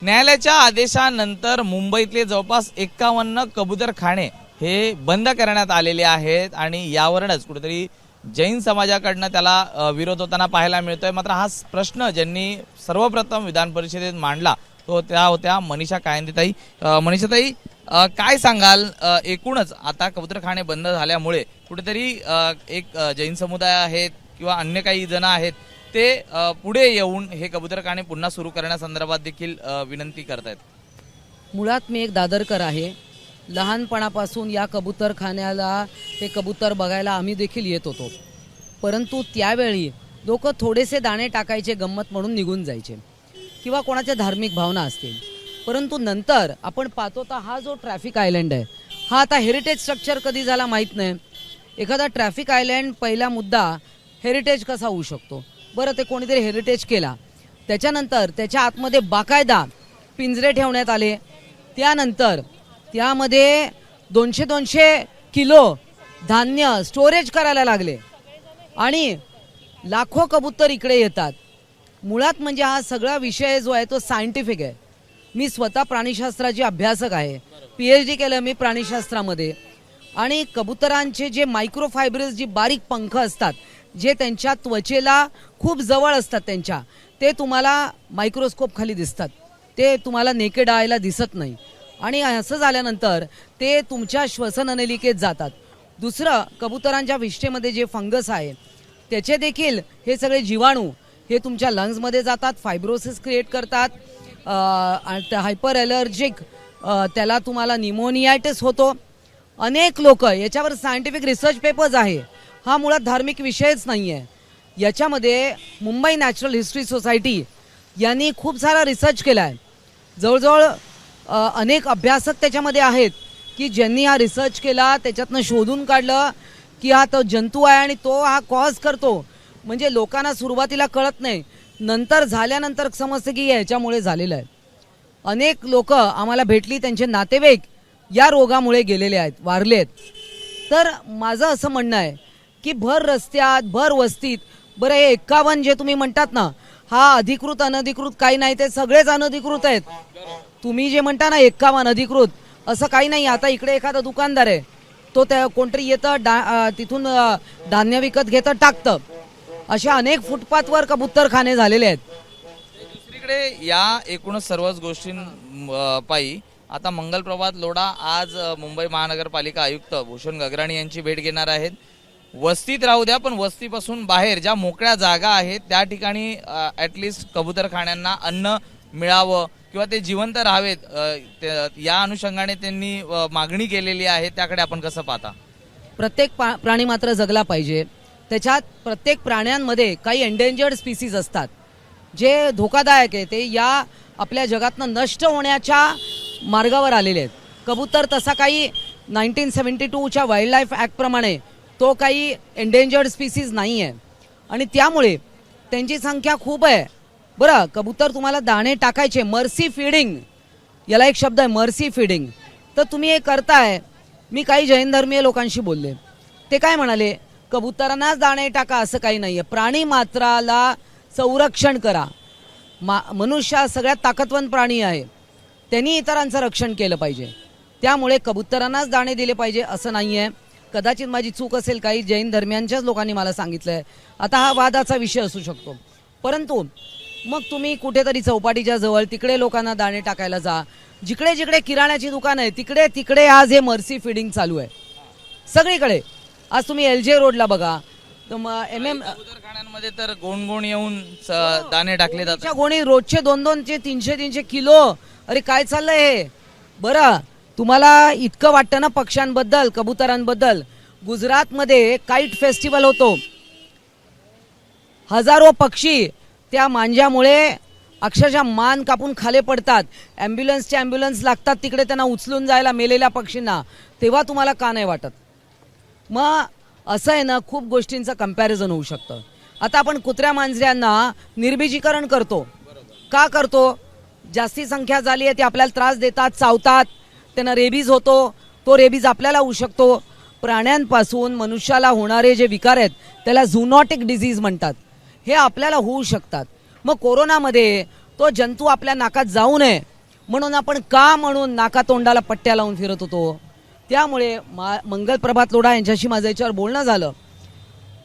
न्यायालयाच्या आदेशानंतर मुंबईतले जवळपास 51 कबूतरखाने हे बंद करण्यात आलेले आहेत आणि यावरूनच कुठेतरी जैन समाजाकडनं त्याला विरोध होताना पाहायला मिळतोय। मात्र हा प्रश्न ज्यांनी सर्वप्रथम विधान परिषदेत मांडला तो त्या होत्या मनीषा कायंदेताई। मनीषाताई, काय सांगाल, एकूणच आता कबूतरखाने बंद झाल्यामुळे कुठेतरी एक जैन समुदाय आहेत किंवा अन्य काही जण आहेत ते पुढे येऊन हे कबूतरखाने पुन्हा सुरू करण्यासंदर्भात देखील विनंती करतायत। मुळात मी एक दादरकर आहे। लहानपणापासून या कबूतरखान्याला हे कबूतर बघायला आम्ही देखील येत होतो, परंतु त्यावेळी लोक थोडेसे दाणे टाकायचे गंमत म्हणून निघून जायचे किंवा कोणाच्या धार्मिक भावना असतील। परंतु नंतर आपण पाहतो तर हा जो ट्रॅफिक आयलंड आहे हा आता हेरिटेज स्ट्रक्चर कधी झाला माहीत नाही। एखादा ट्रॅफिक आयलंड पहिला मुद्दा हेरिटेज कसा होऊ शकतो? बरं, ते कोणीतरी हेरिटेज केला, त्याच्यानंतर त्याच्या आतमध्ये बाकायदा पिंजरे ठेवण्यात आले, त्यानंतर त्यामध्ये 200 किलो धान्य स्टोरेज करायला लागले आणि लाखो कबूतर इकडे येतात। मुळात म्हणजे हा सगळा विषय जो आहे तो सायंटिफिक आहे। मी स्वतः प्राणीशास्त्राची अभ्यासक आहे, PhD केलं मी प्राणीशास्त्रामध्ये। आणि कबुतरांचे जे मायक्रोफायब्रस जी बारीक पंख असतात जे त्यांच्या त्वचेला खूप जवळ असतात त्यांच्या, ते तुम्हाला मायक्रोस्कोप खाली दिसतात, ते तुम्हाला नेकेड आयला दिसत नाही। आणि असं झाल्यानंतर ते तुमच्या श्वसननलिकेत जातात। दुसरं, कबुतरांच्या विष्ठेमध्ये जे फंगस आहे त्याचे देखील हे सगळे जीवाणू हे तुमच्या लंग्समध्ये जातात, फायब्रोसिस क्रिएट करतात, हायपर ॲलर्जिक त्याला तुम्हाला निमोनियाटिस होतो। अनेक लोक याच्यावर सायंटिफिक रिसर्च पेपर्स आहे, हा मुळात धार्मिक विषयच नाही आहे। याच्यामध्ये मुंबई नॅचरल हिस्ट्री सोसायटी यांनी खूप सारा रिसर्च केला आहे। जवळजवळ अनेक अभ्यासक त्याच्यामध्ये आहेत की ज्यांनी हा रिसर्च केला, त्याच्यातनं शोधून काढलं की हा तो जंतू आहे आणि तो हा कॉज करतो। म्हणजे लोकांना सुरुवातीला कळत नाही, नंतर झाल्यानंतर समजतं की ह्याच्यामुळे झालेलं आहे। अनेक लोक आम्हाला भेटली, त्यांचे नातेवाईक या रोगामुळे गेलेले आहेत, वारले आहेत। तर माझं असं म्हणणं आहे की भर रस्त्यात भर वस्तीत, बरं हे 51 जे तुम्ही म्हणतात ना, हा अधिकृत अनधिकृत काही नाही, ते सगळेच अनधिकृत आहेत। तुम्ही जे म्हणता ना 51 अधिकृत, असं काही नाही। आता इकडे एखादा दुकानदार आहे, तो त्या कोणतरी येतं तिथून धान्य विकत घेतं टाकतं, अशा अनेक फुटपाथवर कबूतरखाने झालेले आहेत। दुसरीकडे या एकूणच सर्वच गोष्टी पायी आता मंगलप्रभात लोढा आज मुंबई महानगरपालिका आयुक्त भूषण गगराणी यांची भेट घेणार आहेत। वस्तीत राहू द्या, पण वस्तीपासून बाहेर ज्या मोकळ्या जागा आहेत त्या ठिकाणी ॲटलिस्ट कबूतरखान्यांना अन्न मिळावं किंवा ते जिवंत राहावेत, या अनुषंगाने त्यांनी मागणी केलेली आहे। त्याकडे आपण कसं पाहता? प्रत्येक प्राणी मात्र जगला पाहिजे। त्याच्यात प्रत्येक प्राण्यांमध्ये काही एंडेंजर्ड स्पीसीज असतात जे धोकादायक आहे, ते या आपल्या जगातनं नष्ट होण्याच्या मार्गावर आलेले आहेत। कबूतर तसा काही 1972च्या वाईल्ड लाईफ ॲक्टप्रमाणे तो काही एंडेंजर्ड स्पीसीज नाही आहे आणि त्यामुळे त्यांची संख्या खूप आहे। बरं, कबूतर तुम्हाला दाणे टाकायचे, मर्सी फीडिंग याला एक शब्द आहे, मर्सी फीडिंग, तर तुम्ही हे करताय। मी काही जैन धर्मीय लोकांशी बोलले, ते काय म्हणाले, कबुतरांनाच दाणे टाका असं काही नाही आहे, प्राणी मात्राला संरक्षण करा। मनुष्य हा सगळ्यात ताकदवान प्राणी आहे, त्यांनी इतरांचं रक्षण केलं पाहिजे, त्यामुळे कबुतरांनाच दाणे दिले पाहिजे असं नाही आहे। कदाचित माझी चूक असेल, काही जैन धर्मियांच्याच लोकांनी मला सांगितलं आहे, आता हा वादाचा विषय असू शकतो। परंतु मग तुम्ही कुठेतरी चौपाटीच्या जवळ तिकडे लोकांना दाणे टाकायला जा, जिकडे जिकडे किराण्याची दुकान आहे तिकडे तिकडे आज हे मर्सी फीडिंग चालू आहे सगळीकडे। आज तुम्ही LJ रोडला बघा, कबूतरखान्यांमध्ये तर गोण येऊन दाणे टाकले जातात, गोणी रोजचे 200 300 किलो। अरे काय चाललंय हे? बरं, तुम्हाला इतकं वाटतं ना पक्ष्यांबद्दल, कबुतरांबद्दल, गुजरातमध्ये काईट फेस्टिवल होतो, हजारो पक्षी त्या मांज्यामुळे अक्षरशः मान कापून खाली पडतात, ॲम्ब्युलन्स लागतात तिकडे त्यांना उचलून जायला मेलेल्या पक्षींना, तेव्हा तुम्हाला का नाही वाटत? मग असं आहे ना, खूप गोष्टींचं कंपॅरिझन होऊ शकतं। आता आपण कुत्र्या मांजऱ्यांना निर्बीजीकरण करतो, का करतो? जास्ती संख्या झाली आहे, ते आपल्याला त्रास देतात, चावतात, त्यांना रेबीज होतो, तो रेबीज आपल्याला होऊ शकतो। प्राण्यांपासून मनुष्याला होणारे जे विकार आहेत त्याला झूनॉटिक डिझीज म्हणतात, हे आपल्याला होऊ शकतात। मग कोरोनामध्ये तो जंतू आपल्या नाकात जाऊ नये म्हणून आपण का म्हणून नाकातोंडाला पट्ट्या लावून फिरत होतो. त्यामुळे मंगल प्रभात लोढा यांच्याशी माझं याच्यावर बोलणं झालं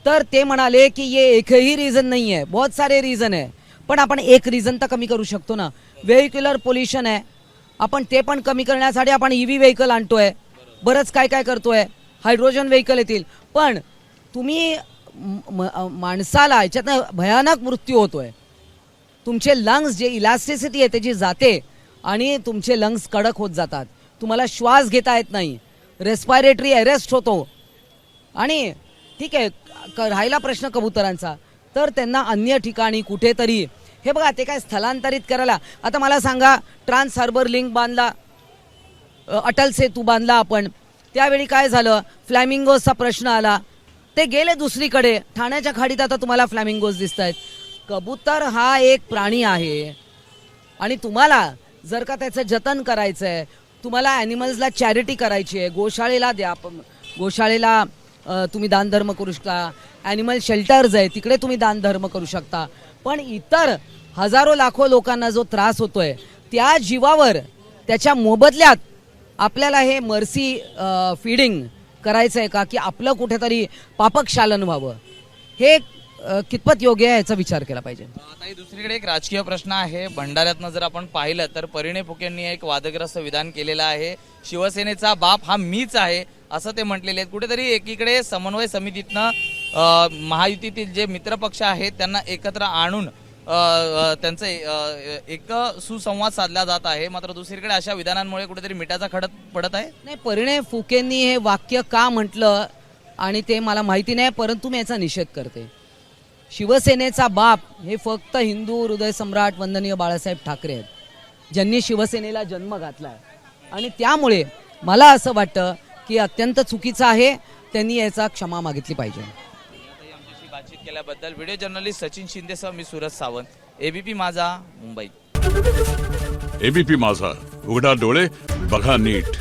तर ते म्हणाले की ये एकही रीजन नहीं है, बहुत सारे रीजन है, पण आपण एक रीजन तर कमी करू शकतो ना. व्हेहिक्युलर पोल्युशन आहे, आपण ते पण कमी करण्यासाठी आपण EV व्हेकल आणतोय, बरंच काय काय करतोय, हायड्रोजन व्हेकल येतील. पण तुम्ही माणसाला याच्यातनं भयानक मृत्यू होतोय. तुमचे लंग्स जे इलास्टिसिटी आहे त्याची जाते आणि तुमचे लंग्स कडक होत जातात, तुम्हाला श्वास घेता येत नाही, रेस्पायरेटरी अरेस्ट होतो. आणि ठीक आहे, राहिला प्रश्न कबुतरांचा तर त्यांना अन्य ठिकाणी कुठेतरी, हे बघा ते काय स्थलांतरित करायला, आता मला सांगा ट्रान्स हार्बर लिंक बांधला, अटल सेतू बांधला आपण, त्यावेळी काय झालं, फ्लॅमिंगोजचा प्रश्न आला, ते गेले दुसरीकडे, ठाण्याच्या खाडीत आता तुम्हाला फ्लॅमिंगोज दिसत आहेत. कबूतर हा एक प्राणी आहे आणि तुम्हाला जर का त्याचं जतन करायचं आहे, तुम्हाला ॲनिमल्सला चॅरिटी करायची आहे, गोशाळेला द्या, गोशाळेला तुम्ही दानधर्म करू शकता, ॲनिमल शेल्टर्स आहे तिकडे तुम्ही दानधर्म करू शकता. पण इतर हजारो लाखो लोकांना जो त्रास होतोय त्या जीवावर त्याच्या मोबदल्यात आपल्याला हे मर्सी फीडिंग करायचं आहे का, की आपलं कुठेतरी पापकशालन व्हावं, हे कितपत योग्य आहे याचा विचार केला पाहिजे. आता दुसरीकडे एक राजकीय प्रश्न आहे. भंडाऱ्यातनं जर आपण पाहिलं तर परिणय फुकेंनी एक वादग्रस्त विधान केलेलं आहे. शिवसेनेचा बाप हा मीच आहे असं ते म्हटलेले आहेत. कुठेतरी एकीकडे समन्वय समितीतनं महायुतीतील जे मित्रपक्ष आहेत त्यांना एकत्र आणून त्यांचं एक सुसंवाद साधला जात आहे. मात्र दुसरीकडे अशा विधानांमुळे कुठेतरी मिठाचा खडा पडत आहे. नाही, परिणय फुकेंनी हे वाक्य का म्हटलं आणि ते मला माहिती नाही, परंतु मी याचा निषेध करते. शिवसेनेचा बाप हे फक्त हिंदू हृदय सम्राट वंदनीय बाळासाहेब ठाकरे आहेत, ज्यांनी शिवसेनेला जन्म घातलाय. आणि त्यामुळे मला असं वाटतं की अत्यंत चुकीचं आहे, त्यांनी याचा क्षमा मागितली पाहिजे. आमच्याशी बातचीत केल्याबद्दल व्हिडिओ जर्नलिस्ट सचिन शिंदेसह मी सूरज सावंत, ABP माझा, मुंबई. ABP माझा, उघडा डोळे बघा नीट.